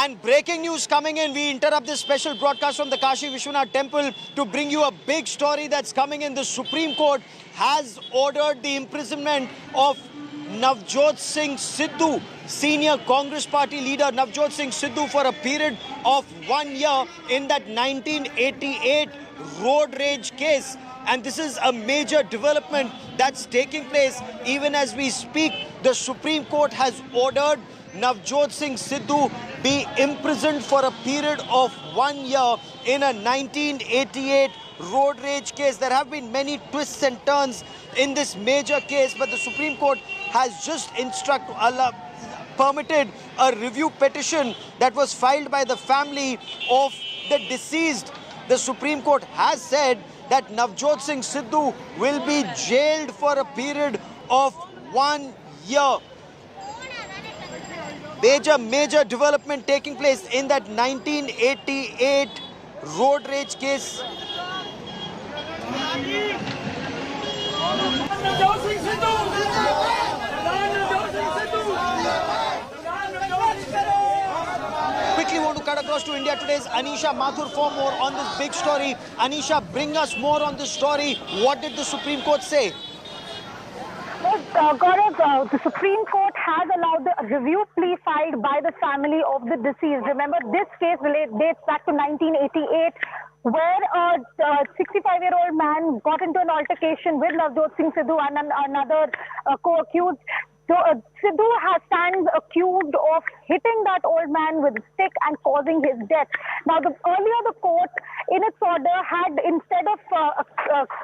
And breaking news coming in, we interrupt this special broadcast from the Kashi Vishwanath Temple to bring you a big story that's coming in. The Supreme Court has ordered the imprisonment of Navjot Singh Sidhu, senior Congress party leader Navjot Singh Sidhu, for a period of 1 year in that 1988 road rage case. And this is a major development that's taking place even as we speak. The Supreme Court has ordered Navjot Singh Sidhu be imprisoned for a period of 1 year in a 1988 road rage case. There have been many twists and turns in this major case, but the Supreme Court has just permitted a review petition that was filed by the family of the deceased. The Supreme Court has said that Navjot Singh Sidhu will be jailed for a period of 1 year. Major development taking place in that 1988 road rage case. Quickly want to cut across to India Today's Anisha Mathur for more on this big story. Anisha, bring us more on this story. What did the Supreme Court say? Gaurav, the Supreme Court has allowed the review plea filed by the family of the deceased. Remember, this case dates back to 1988, where a 65-year-old man got into an altercation with Navjot Singh Sidhu and another co-accused. So, Sidhu stands accused of hitting that old man with a stick and causing his death. Now, earlier the court, in its order, had, instead of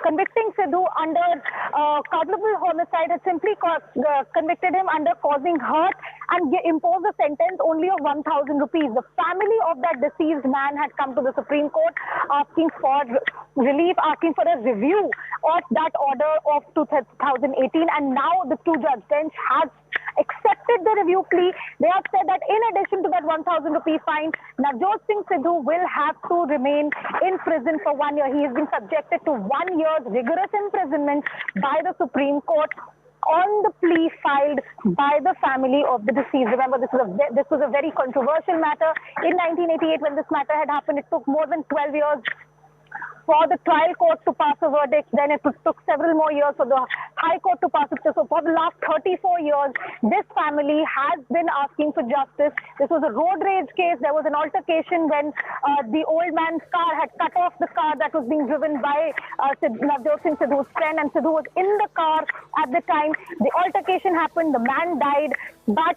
convicting Sidhu under culpable homicide, had simply convicted him under causing hurt and imposed a sentence only of 1,000 rupees. The family of that deceased man had come to the Supreme Court asking for relief, asking for a review of that order of 2018, and now the two-judge bench has accepted the review plea. They have said that in addition to that 1,000 rupee fine, Navjot Singh Sidhu will have to remain in prison for 1 year. He has been subjected to 1 year's rigorous imprisonment by the Supreme Court on the plea filed by the family of the deceased. Remember, this was a very controversial matter. In 1988, when this matter had happened, it took more than 12 years for the trial court to pass a verdict. Then it took several more years for the High Court to pass it. So for the last 34 years, this family has been asking for justice. This was a road rage case. There was an altercation when the old man's car had cut off the car that was being driven by Navjot Singh Sidhu's friend, and Sidhu was in the car at the time. The altercation happened. The man died. But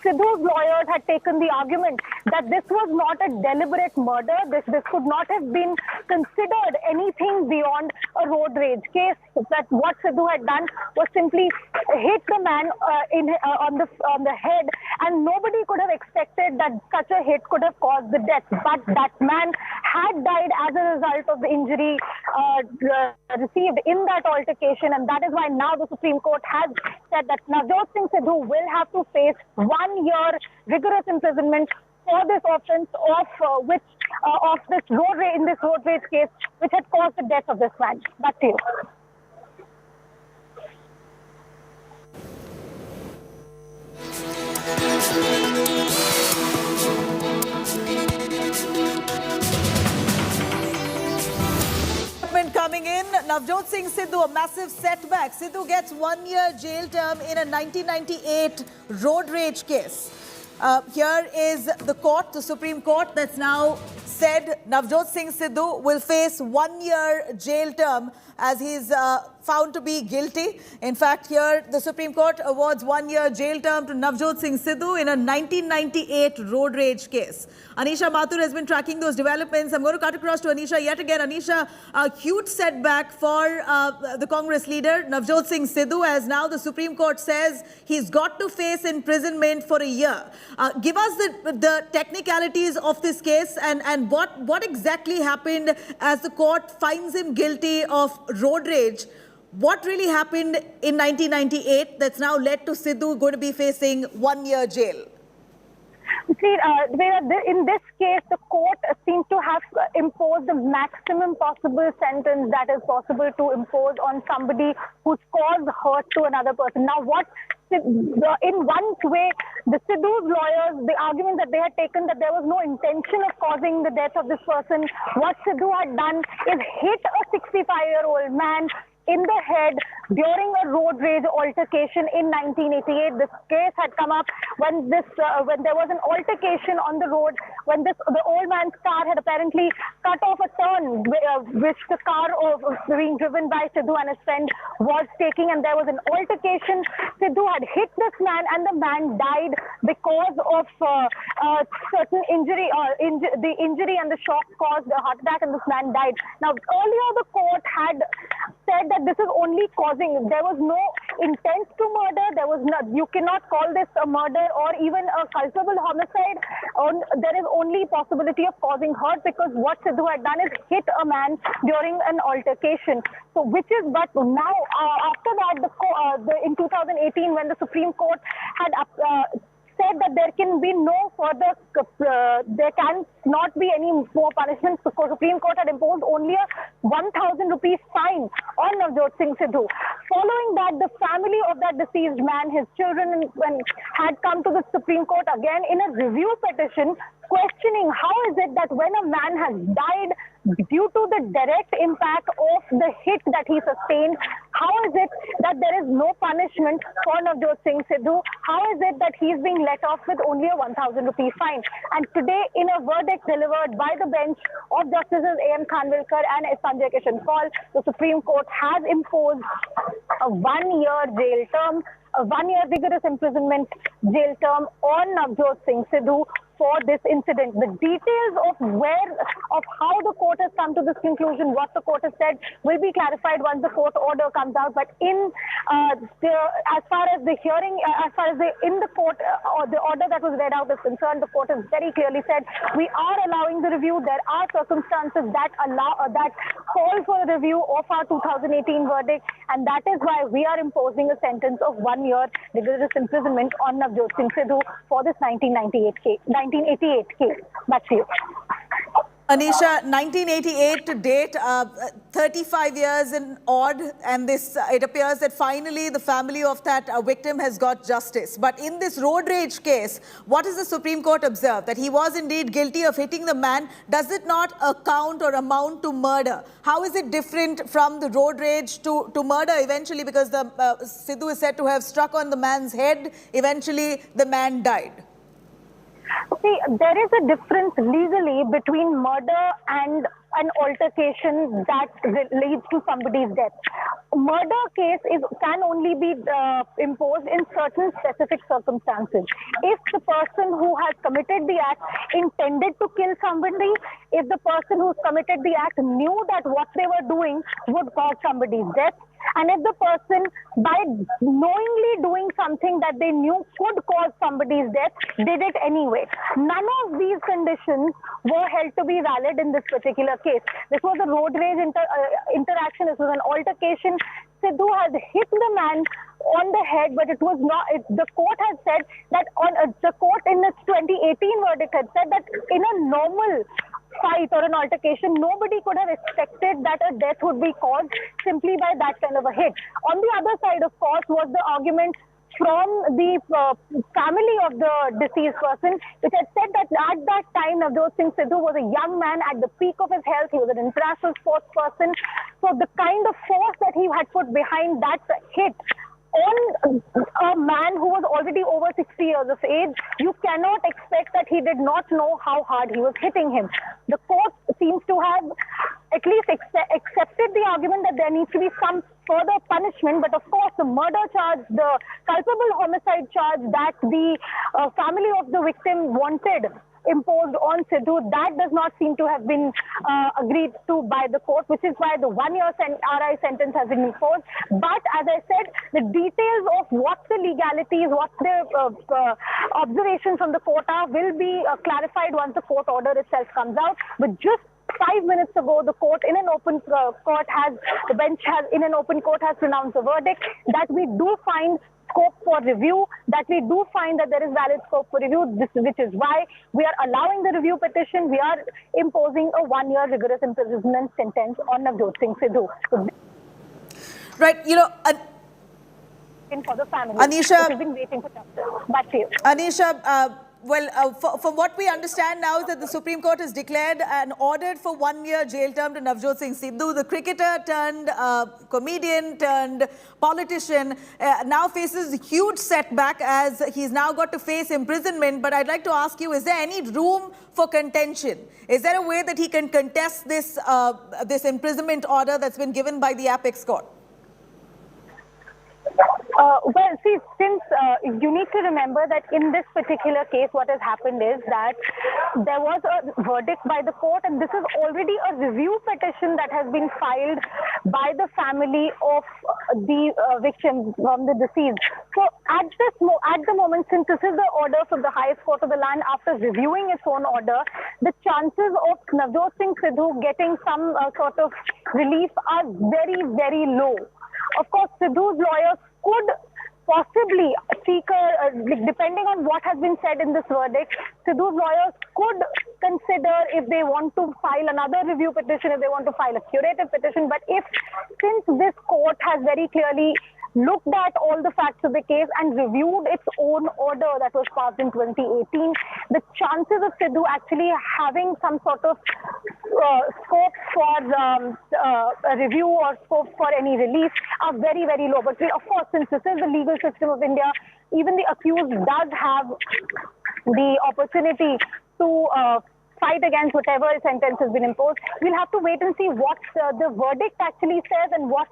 Sidhu's lawyers had taken the argument that this was not a deliberate murder. This could not have been considered anything beyond a road rage case. That what Sidhu had done was simply hit the man on the head, and nobody could have expected that such a hit could have caused the death. But that man had died as a result of the injury received in that altercation, and that is why now the Supreme Court has said that Navjot Singh Sidhu will have to face 1 year rigorous imprisonment for this offence of this road rage case, which had caused the death of this man. Back to you. Coming in, Navjot Singh Sidhu, a massive setback. Sidhu gets 1 year jail term in a 1998 road rage case. Here is the court, the Supreme Court, that's now said Navjot Singh Sidhu will face 1 year jail term as he's found to be guilty. In fact, here the Supreme Court awards 1 year jail term to Navjot Singh Sidhu in a 1998 road rage case. Anisha Mathur has been tracking those developments. I'm going to cut across to Anisha yet again. Anisha, a huge setback for the Congress leader, Navjot Singh Sidhu, as now the Supreme Court says he's got to face imprisonment for a year. Give us the technicalities of this case and what exactly happened as the court finds him guilty of road rage. What really happened in 1998 that's now led to Sidhu going to be facing 1 year jail? See, in this case, the court seems to have imposed the maximum possible sentence that is possible to impose on somebody who's caused hurt to another person. Now, in one way, The Sidhu's lawyers, the argument that they had taken that there was no intention of causing the death of this person. What Sidhu had done is hit a 65-year-old man in the head during a road rage altercation in 1988. This case had come up when there was an altercation on the road, when the old man's car had apparently cut off a turn which the car being driven by Sidhu and his friend was taking, and there was an altercation. Sidhu had hit this man and the man died because of certain injury, the injury and the shock caused a heart attack, and this man died. Now, earlier the court had said that this is only causing, there was no intent to murder, there was no, you cannot call this a murder or even a culpable homicide. There is only possibility of causing hurt, because what Sidhu had done is hit a man during an altercation. So but now after that, in 2018, when the Supreme Court had said that there can be no further, there can not be any more punishments. The Supreme Court had imposed only a 1,000 rupees fine on Navjot Singh Sidhu. Following that, the family of that deceased man, his children, had come to the Supreme Court again in a review petition, questioning how is it that when a man has died due to the direct impact of the hit that he sustained, how is it that there is no punishment for Navjot Singh Sidhu? How is it that he is being let off with only a 1,000 rupee fine? And today, in a verdict delivered by the bench of Justices A.M. Khanwilkar and Sanjay Kishan Kaul, the Supreme Court has imposed a 1-year jail term, a 1-year rigorous imprisonment jail term on Navjot Singh Sidhu for this incident. The details of how the court has come to this conclusion, what the court has said, will be clarified once the court order comes out. But as far as the hearing, in the court, or the order that was read out is concerned, the court has very clearly said we are allowing the review. There are circumstances that call for a review of our 2018 verdict, and that is why we are imposing a sentence of 1 year rigorous imprisonment on Navjot Singh Sidhu for this 1988 case. Back to you. Anisha, 1988 to date, 35 years in odd, and it appears that finally the family of that victim has got justice. But in this road rage case, what has the Supreme Court observed? That he was indeed guilty of hitting the man. Does it not account or amount to murder? How is it different from the road rage to murder eventually? Because the Sidhu is said to have struck on the man's head. Eventually, the man died. See, there is a difference legally between murder and an altercation that leads to somebody's death. Murder case can only be imposed in certain specific circumstances. If the person who has committed the act intended to kill somebody, if the person who's committed the act knew that what they were doing would cause somebody's death, and if the person, by knowingly doing something that they knew could cause somebody's death, did it anyway. None of these conditions were held to be valid in this particular case. This was a road rage interaction. This was an altercation. Sidhu has hit the man on the head, but it was not. The court had said that the court in its 2018 verdict had said that in a normal fight or an altercation, nobody could have expected that a death would be caused simply by that kind of a hit. On the other side, of course, was the argument from the family of the deceased person, which had said that at that time, Navjot Singh Sidhu was a young man at the peak of his health. He was an international sports person. So the kind of force that he had put behind that hit on a man who was already over 60 years of age, you cannot expect that he did not know how hard he was hitting him. The court seems to have at least accepted the argument that there needs to be some further punishment, but of course the murder charge, the culpable homicide charge that the family of the victim wanted imposed on Sidhu, that does not seem to have been agreed to by the court, which is why the 1 year RI sentence has been imposed. But as I said, the details of what the legalities, what the observations from the court are will be clarified once the court order itself comes out. But just 5 minutes ago, the court in an open the bench has in an open court has pronounced a verdict that we do find scope for review, that we do find that there is valid scope for review, which is why we are allowing the review petition. We are imposing a 1 year rigorous imprisonment sentence on Navjot Singh Sidhu. Right, taken for the family, Anisha, which has been waiting for justice. Back to you. Anisha, from what we understand now is that the Supreme Court has declared and ordered for 1 year jail term to Navjot Singh Sidhu, the cricketer turned comedian turned politician, now faces a huge setback as he's now got to face imprisonment. But I'd like to ask you, is there any room for contention? Is there a way that he can contest this, this imprisonment order that's been given by the Apex Court? Well, see, since you need to remember that in this particular case, what has happened is that there was a verdict by the court, and this is already a review petition that has been filed by the family of the victim from the deceased. So at the moment, since this is the order from the highest court of the land, after reviewing its own order, the chances of Navjot Singh Sidhu getting some sort of relief are very, very low. Of course, Sidhu's lawyers could possibly seek depending on what has been said in this verdict, Sidhu's lawyers could consider if they want to file another review petition, if they want to file a curative petition. But since this court has very clearly looked at all the facts of the case and reviewed its own order that was passed in 2018, the chances of Sidhu actually having some sort of scope for a review or scope for any relief are very, very low. But of course, since this is the legal system of India, even the accused does have the opportunity to fight against whatever sentence has been imposed. We'll have to wait and see what the verdict actually says and what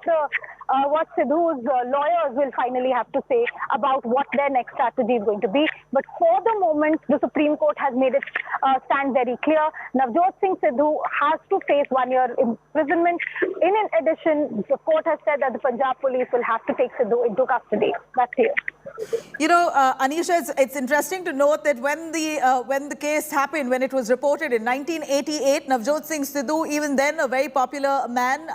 Sidhu's lawyers will finally have to say about what their next strategy is going to be. But for the moment, the Supreme Court has made it stand very clear. Navjot Singh Sidhu has to face 1 year imprisonment. In addition, the court has said that the Punjab police will have to take Sidhu into custody. Back to you. You know, Anisha, it's interesting to note that when the case happened, when it was reported in 1988, Navjot Singh Sidhu, even then a very popular man,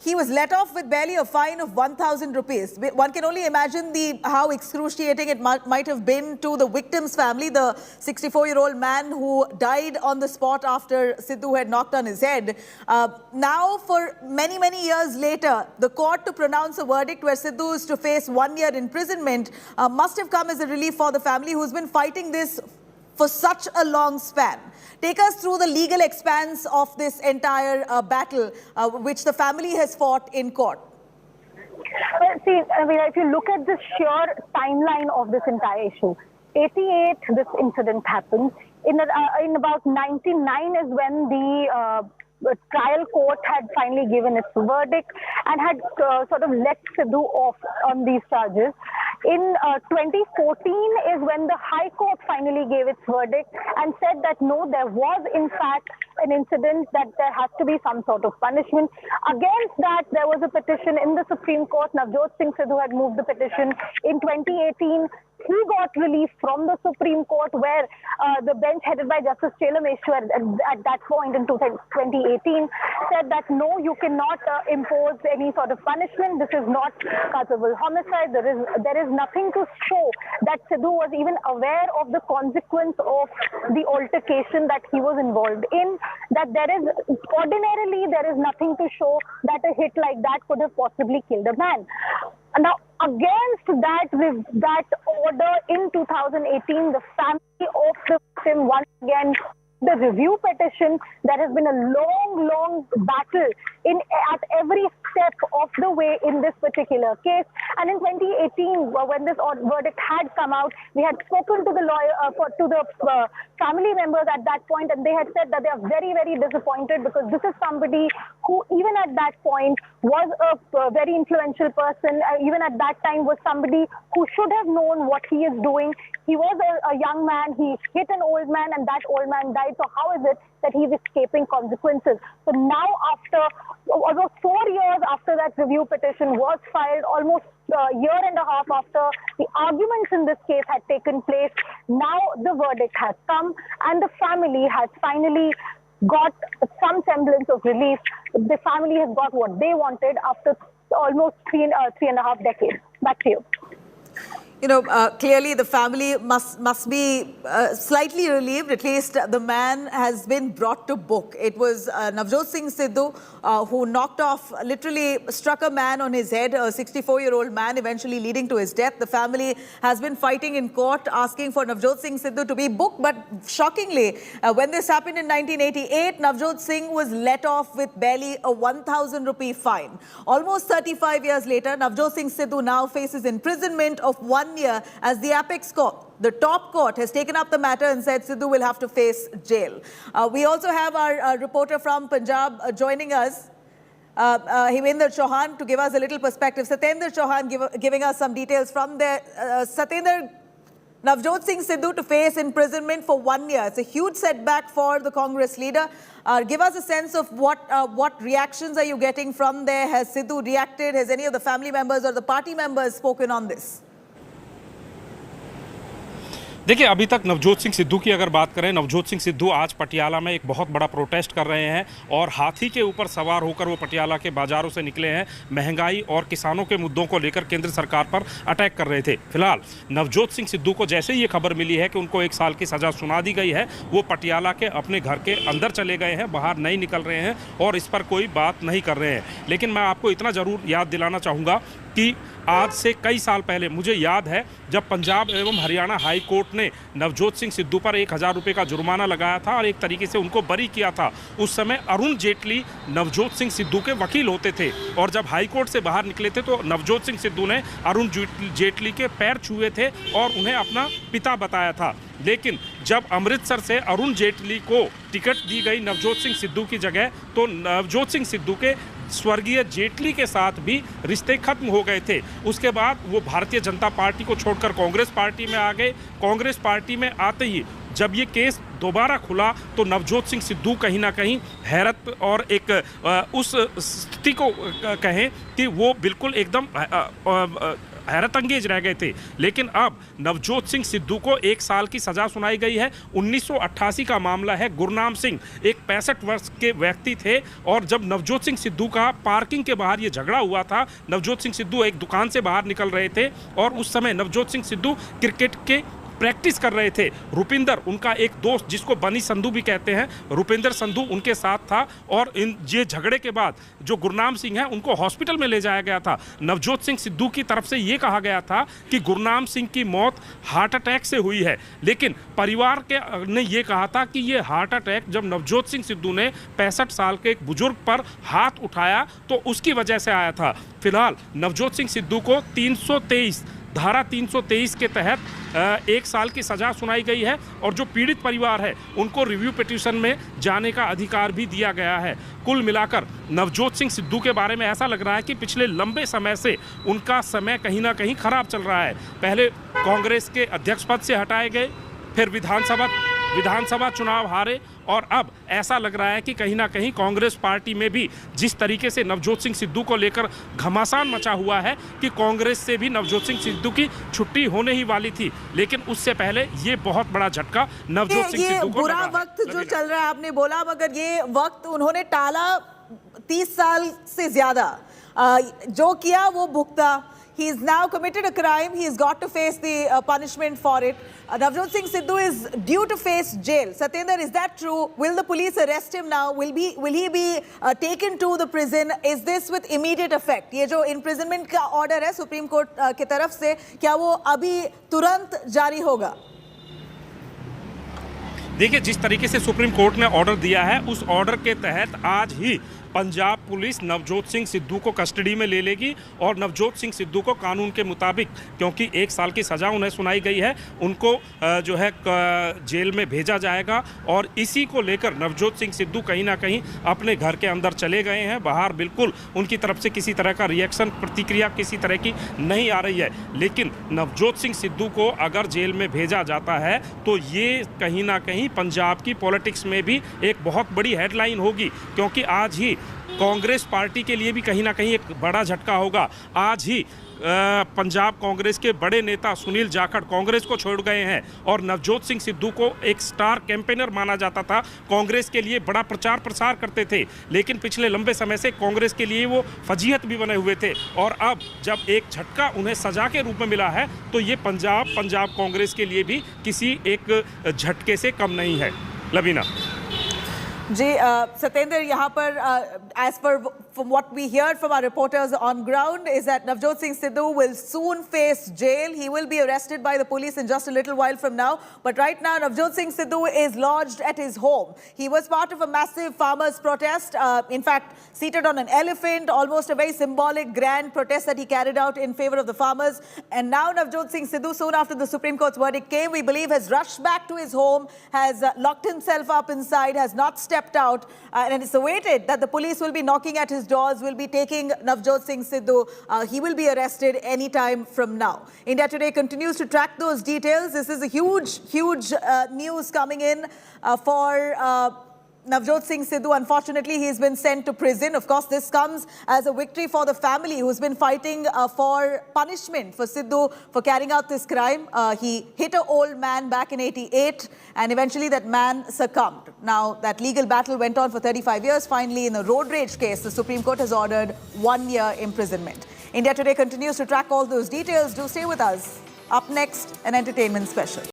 he was let off with barely a fine of 1,000 rupees. One can only imagine how excruciating it might have been to the victim's family, the 64-year-old man who died on the spot after Sidhu had knocked on his head. Now, for many, many years later, the court to pronounce a verdict where Sidhu is to face 1 year imprisonment must have come as a relief for the family who's been fighting this for such a long span. Take us through the legal expanse of this entire battle, which the family has fought in court. Well, see, if you look at the sheer timeline of this entire issue, 88, this incident happened. In about 99 is when the trial court had finally given its verdict and had sort of let Sidhu off on these charges. In 2014 is when the High Court finally gave its verdict and said that no, there was in fact an incident, that there has to be some sort of punishment. Against that, there was a petition in the Supreme Court. Navjot Singh Sidhu had moved the petition. In 2018, he got relief from the Supreme Court, where the bench headed by Justice Chelameshwar at that point in 2018 said that no, you cannot impose any sort of punishment. This is not culpable homicide. There is nothing to show that Sidhu was even aware of the consequence of the altercation that he was involved in. That ordinarily there is nothing to show that a hit like that could have possibly killed a man. Now, against that order in 2018, the family of the victim once again the review petition. There has been a long battle at every step of the way in this particular case. And in 2018, when this verdict had come out, we had spoken to the lawyer, to the family members at that point, and they had said that they are very, very disappointed because this is somebody who, even at that point, was a very influential person. Even at that time, was somebody who should have known what he is doing. He was a young man. He hit an old man, and that old man died. So how is it that he's escaping consequences? So now, after almost 4 years after that review petition was filed, almost a year and a half after the arguments in this case had taken place, now the verdict has come, and the family has finally got some semblance of relief. The family has got what they wanted after almost three and a half decades. Back to you. clearly the family must be slightly relieved. At least the man has been brought to book. It was Navjot Singh Sidhu who literally struck a man on his head, a 64-year-old man, eventually leading to his death. The family has been fighting in court, asking for Navjot Singh Sidhu to be booked. But shockingly, when this happened in 1988, Navjot Singh was let off with barely a 1,000 rupee fine. Almost 35 years later, Navjot Singh Sidhu now faces imprisonment of 1 year as the apex court, the top court, has taken up the matter and said Sidhu will have to face jail. We also have our reporter from Punjab joining us, Himendra Chauhan, to give us a little perspective. Satyendra Chauhan giving us some details from there. Satyendra, Navjot Singh Sidhu to face imprisonment for 1 year. It's a huge setback for the Congress leader. Give us a sense of what reactions are you getting from there? Has Sidhu reacted? Has any of the family members or the party members spoken on this? देखिए, अभी तक नवजोत सिंह सिद्धू की अगर बात करें, नवजोत सिंह सिद्धू आज पटियाला में एक बहुत बड़ा प्रोटेस्ट कर रहे हैं और हाथी के ऊपर सवार होकर वो पटियाला के बाजारों से निकले हैं। महंगाई और किसानों के मुद्दों को लेकर केंद्र सरकार पर अटैक कर रहे थे। फिलहाल नवजोत सिंह सिद्धू को जैसे ही ये खबर मिली है कि उनको 1 साल की सज़ा सुना दी गई है, वो पटियाला के अपने घर के अंदर चले गए हैं, बाहर नहीं निकल रहे हैं और इस पर कोई बात नहीं कर रहे हैं। लेकिन मैं आपको इतना ज़रूर याद दिलाना चाहूँगा कि आज से कई साल पहले मुझे याद है जब पंजाब एवं हरियाणा हाई कोर्ट ने नवजोत सिंह सिद्धू पर 1,000 रुपये का जुर्माना लगाया था और एक तरीके से उनको बरी किया था। उस समय अरुण जेटली नवजोत सिंह सिद्धू के वकील होते थे और जब हाई कोर्ट से बाहर निकले थे तो नवजोत सिंह सिद्धू ने अरुण जेटली के पैर छुए थे और उन्हें अपना पिता बताया था। लेकिन जब अमृतसर से अरुण जेटली को टिकट दी गई नवजोत सिंह सिद्धू की जगह, तो नवजोत सिंह सिद्धू के स्वर्गीय जेटली के साथ भी रिश्ते खत्म हो गए थे। उसके बाद वो भारतीय जनता पार्टी को छोड़कर कांग्रेस पार्टी में आ गए। कांग्रेस पार्टी में आते ही जब ये केस दोबारा खुला तो नवजोत सिंह सिद्धू कहीं ना कहीं हैरत और एक उस स्थिति को कहें कि वो बिल्कुल एकदम हैरत अंगेज रह गए थे। लेकिन अब नवजोत सिंह सिद्धू को 1 साल की सज़ा सुनाई गई है। 1988 का मामला है। गुरनाम सिंह एक 65 वर्ष के व्यक्ति थे और जब नवजोत सिंह सिद्धू का पार्किंग के बाहर ये झगड़ा हुआ था, नवजोत सिंह सिद्धू एक दुकान से बाहर निकल रहे थे और उस समय नवजोत सिंह सिद्धू क्रिकेट के प्रैक्टिस कर रहे थे। रुपिंदर, उनका एक दोस्त जिसको बनी संधू भी कहते हैं, रुपिंदर संधू उनके साथ था और ये झगड़े के बाद जो गुरनाम सिंह है उनको हॉस्पिटल में ले जाया गया था। नवजोत सिंह सिद्धू की तरफ से ये कहा गया था कि गुरनाम सिंह की मौत हार्ट अटैक से हुई है, लेकिन परिवार के ने ये कहा था कि ये हार्ट अटैक जब नवजोत सिंह सिद्धू ने 65 साल के एक बुजुर्ग पर हाथ उठाया तो उसकी वजह से आया था। फिलहाल नवजोत सिंह सिद्धू को 323 धारा 323 के तहत 1 साल की सज़ा सुनाई गई है और जो पीड़ित परिवार है उनको रिव्यू पिटीशन में जाने का अधिकार भी दिया गया है। कुल मिलाकर नवजोत सिंह सिद्धू के बारे में ऐसा लग रहा है कि पिछले लंबे समय से उनका समय कहीं ना कहीं खराब चल रहा है। पहले कांग्रेस के अध्यक्ष पद से हटाए गए, फिर विधानसभा चुनाव हारे और अब ऐसा लग रहा है कि कहीं ना कहीं कांग्रेस पार्टी में भी जिस तरीके से नवजोत सिंह सिद्धू को लेकर घमासान मचा हुआ है कि कांग्रेस से भी नवजोत सिंह सिद्धू की छुट्टी होने ही वाली थी, लेकिन उससे पहले ये बहुत बड़ा झटका नवजोत सिंह सिद्धू को बुरा वक्त जो चल रहा है, आपने बोला, मगर ये वक्त उन्होंने टाला 30 साल से ज्यादा। जो किया वो भुगता। He is now committed a crime. He has got to face the punishment for it. Navjot Singh Sidhu is due to face jail. Satyendra, is that true? Will the police arrest him now? Will he be taken to the prison? Is this with immediate effect? ये जो imprisonment का order है supreme court की तरफ से, क्या वो अभी तुरंत जारी होगा? देखिए, जिस तरीके से सुप्रीम कोर्ट ने ऑर्डर दिया है उस ऑर्डर के तहत आज ही पंजाब पुलिस नवजोत सिंह सिद्धू को कस्टडी में ले लेगी और नवजोत सिंह सिद्धू को कानून के मुताबिक, क्योंकि 1 साल की सज़ा उन्हें सुनाई गई है, उनको जो है जेल में भेजा जाएगा और इसी को लेकर नवजोत सिंह सिद्धू कहीं ना कहीं अपने घर के अंदर चले गए हैं। बाहर बिल्कुल उनकी तरफ से किसी तरह का रिएक्शन, प्रतिक्रिया किसी तरह की नहीं आ रही है। लेकिन नवजोत सिंह सिद्धू को अगर जेल में भेजा जाता है तो ये कहीं ना कहीं पंजाब की पॉलिटिक्स में भी एक बहुत बड़ी हेडलाइन होगी, क्योंकि आज ही कांग्रेस पार्टी के लिए भी कहीं ना कहीं एक बड़ा झटका होगा। आज ही पंजाब कांग्रेस के बड़े नेता सुनील जाखड़ कांग्रेस को छोड़ गए हैं और नवजोत सिंह सिद्धू को एक स्टार कैंपेनर माना जाता था, कांग्रेस के लिए बड़ा प्रचार प्रसार करते थे, लेकिन पिछले लंबे समय से कांग्रेस के लिए वो फजीहत भी बने हुए थे। और अब जब एक झटका उन्हें सजा के रूप में मिला है तो ये पंजाब कांग्रेस के लिए भी किसी एक झटके से कम नहीं है। लबीना जी सत्येंद्र, यहाँ पर as per from what we hear from our reporters on ground is that Navjot Singh Sidhu will soon face jail. He will be arrested by the police in just a little while from now. But right now, Navjot Singh Sidhu is lodged at his home. He was part of a massive farmers' protest. In fact, seated on an elephant, almost a very symbolic, grand protest that he carried out in favor of the farmers. And now Navjot Singh Sidhu, soon after the Supreme Court's verdict came, we believe has rushed back to his home, has locked himself up inside, has not stepped out, and it's awaited that the police will be knocking at his doors, will be taking Navjot Singh Sidhu. He will be arrested any time from now. India Today continues to track those details. This is a huge news coming in for Navjot Singh Sidhu. Unfortunately, he's been sent to prison. Of course, this comes as a victory for the family who's been fighting for punishment for Sidhu for carrying out this crime. He hit an old man back in '88 and eventually that man succumbed. Now, that legal battle went on for 35 years. Finally, in a road rage case, the Supreme Court has ordered 1 year imprisonment. India Today continues to track all those details. Do stay with us. Up next, an entertainment special.